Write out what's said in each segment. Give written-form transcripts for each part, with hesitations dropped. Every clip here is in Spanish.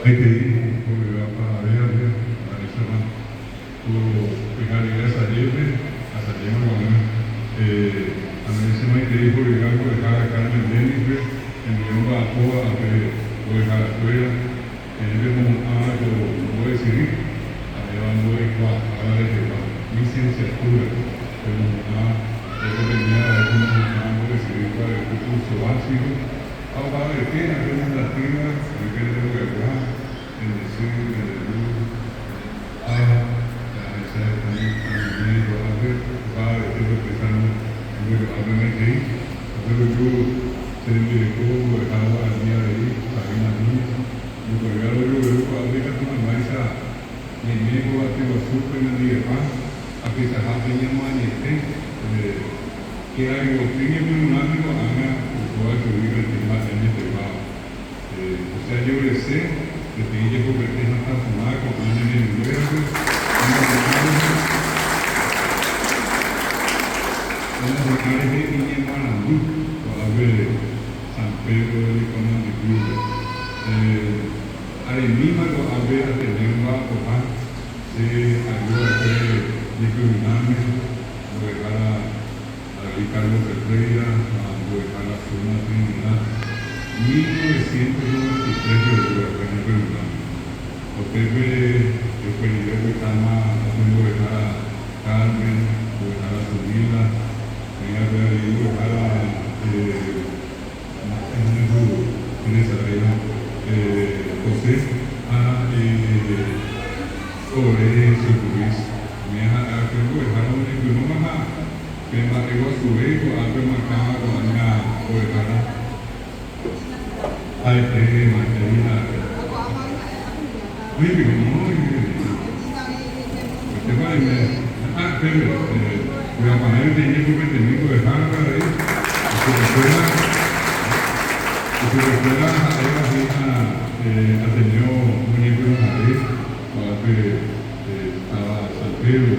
hay que ir para ver a esa mano. Tu pegar a salir, a mí se me quedó por llegar por dejar a Carmen Dennis, en mi honra a toda, a que por dejar la escuela, en el como algo, no voy a decir, a llevando de ahora de mi licenciatura, pero eso tenía algunos años de decidir para el curso básico, ahora de que a veces la tierra, a ver qué le tengo que hablar, en decir, en el luz, yo le sé que tenía que convertir en una transformada con una en el verde, una locales de Niña Malandú, todavía San Pedro de Nicolás de Cuba. Arenima lo había tenido un vaso, se ayuda a que de Curiname, lo dejara a Ricardo Ferreira, lo dejara a Zona Trinidad. 1993 de la Peña Usted ve el peligro que estamos haciendo dejar a Carmen, dejar a su vida, dejar a José, sobre su Luis. Me ha dejado un equipo más que me arriba a su vez, a que marcaba con la oreja. Hay que mantener muy bien, muy bien. Usted va a ver, pero voy a poner el técnico de Harvard ahí, y se recuerda a ella atendió un ejemplo en Madrid, que estaba San Pedro,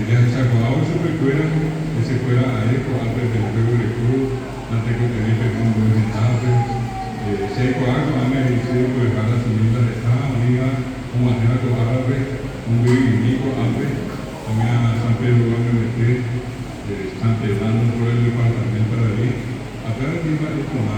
ya se acordaba su recuerda, que se fuera a eco antes del juego de club, antes que tenía que un buen mensaje. Se ha algo, a mí me dice que cada semilla está unida, un manera de árabe, un bíblico árabe, también a San Pedro van a meter, San Pedro por el departamento de ahí, acá arriba es como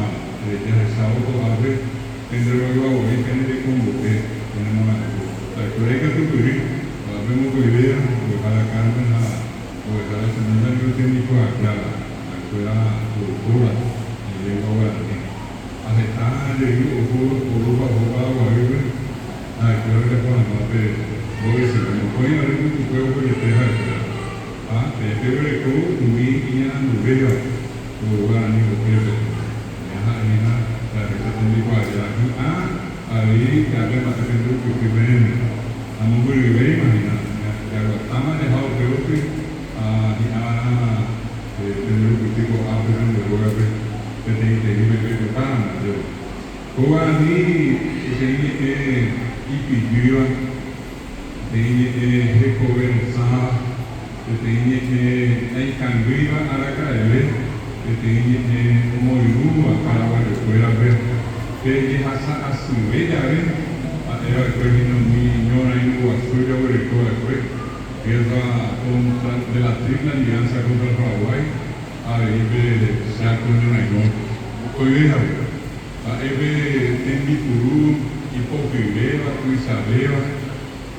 ya el sábado árabe, tendré luego hoy que me convoqué, tenemos la historia que tú tuviste, vemos que idea, de cada Carmen, o de cada semilla que yo técnico aclara, la escuela cultura, y lengua guaraní. Aceptar de ir o Europa o arriba, creo que con la parte voy a decir, me voy a ver tu juego que te deja de te pego de todo, tu vida, tu vida, tu lugar, ni lo que es. La receta de allá. Ahí, que había más de lo que ven, a muy bien, imagina, que estaba dejado creo que, y ahora, tener un tipo de de lugar que te vive que tocar, yo. Koga ni que ipigiwa, que recovenza, que hay cambiva a la calle, que morirúa para que pueda ver, que hasta a su bella ver, era el término muy ñora y no suya o el cobre, que es de la triple alianza contra el Paraguay. Ebe sea con una igual. Hoy es ebe en mi purú y popileva, cuisabeva,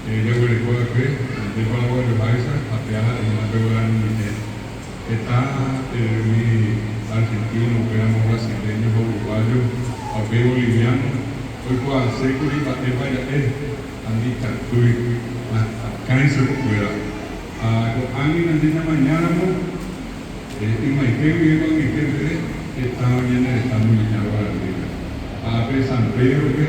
ya huele cosa que de Paraguay de Paisa, a peajar en una peor anime. Está mi argentino, que éramos brasileños, uruguayos, a boliviano, hoy puedo hacer que vaya andita, estoy acá en su fuera. Alguien andina mañana, y me quedé con mi jefe, que estaba bien en el estado militar para la vida. A San Pedro, que,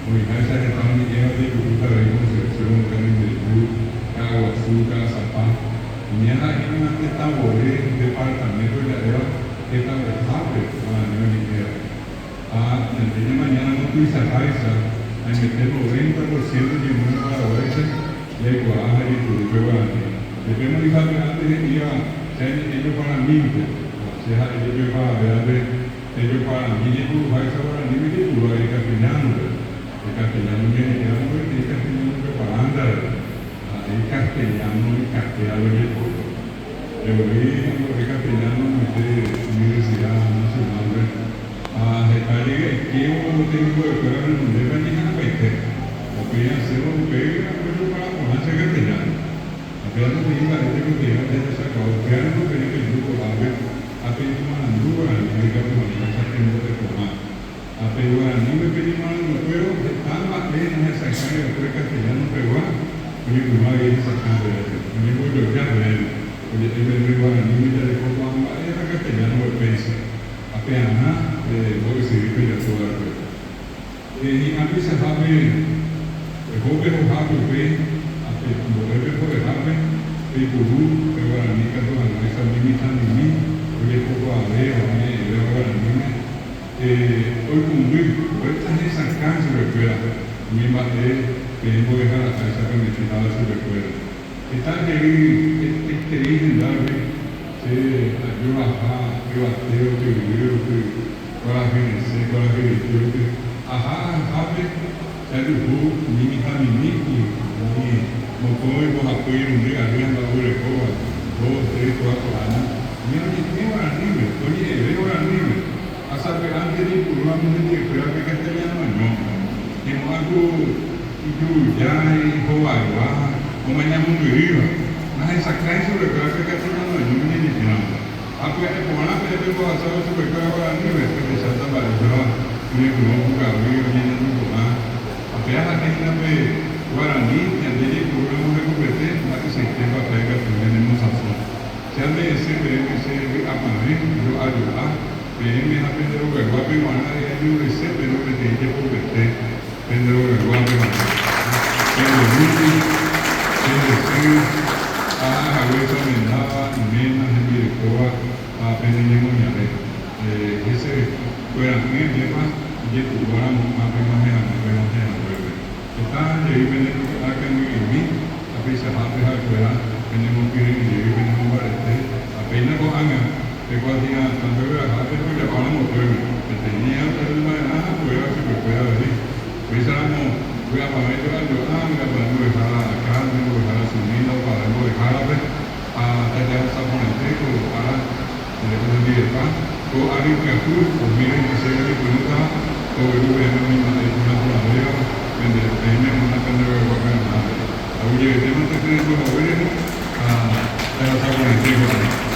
muy gracias que estaban llenos de cultura de concepción, carne de luz, agua, azúcar, zapatos. Y ya la gente está en el departamento de la EVA, que está en el Jape, a la nivel ligera. El día de mañana no tuve esa raíz, a meter 90% de una para oeste, y hay guaja y tu para ti. Depende de la antes de ir ellos para mí, ellos para ver, ellos para mí, ellos para mí, ellos para mí, castellano y castellano y el poco. Le volví de castellano de Universidad Nacional a detalles que uno tiene que esperar en un debate y en la podía hacer un pega pero para ponerse castellano. Apenas no tenía la gente que tenía que sacar, crear no tenía que grupo a ver, apenas una nube, y que por la casa tengo de formar. Apenas a mí me pedí mal, no puedo, estaba apenas a sacar el castellano peruano, y mi mamá viene sacando de eso. Y me voy a bloquear de él, porque él me dijo a mí, me dijo, cuando era castellano, el peso. Apenas, voy a decir que ya toda la cosa. Y a mí se va a ver. Hope hapo pe ape mbele kwa hapo pe kudu pe wala nika to analisa mimi tani mimi kule kwa ale wane ile wala mimi hoy kumbi hoy tani sakanzi rekwela mimi mate pe mbo dejar la cabeza que me quitaba su recuerdo está que dicen darme se ayuda a yo ateo que vivo que para que se para que ajá hape jadi bu mimi kami ni mau kau aku yang dia ada baru lekor, terus orang ni orang ni, kau ni orang ni, asal berangkat ni pulang ni berapa kali mana, yang aku itu jai bawa, orang mungkin nah sakai sudah berapa kali mana ni ni aku ada pernah pada bawa asal sudah orang ni, tapi saya tak bawa, ni belum buka, ni buka. Apenas aquí en el Guaraní, en el programa de competencia, la que se lleva a traer que tenemos razón. Si alguien se ve que se ve a Madrid, yo ayuda, pero me ha pedido que el guapo y guana de ellos se pero que te lleve por vete, pedido que el guapo y guana. Pero muy, pero a veces me daba menos en directora a pedir muy a ver. Ese Guaraní es más, y el guaraní más está de viven a que muy a pesar de la escuela tenemos que ir y venimos para apenas con años de cuál día tanto que la gente que llevábamos que tenía el tema de nada pues era súper fuera de ahí pues éramos voy a pagar yo para no dejar la carne no dejar la sumida para no dejar a tallar el saponete para el día de pan o alguien que azul pues miren que se ve que no está o el gobierno mismo de una tonadera tenemos una tendrá que pagar nada. Oye, tenemos que tener buenos gobiernos para sacar el tiempo.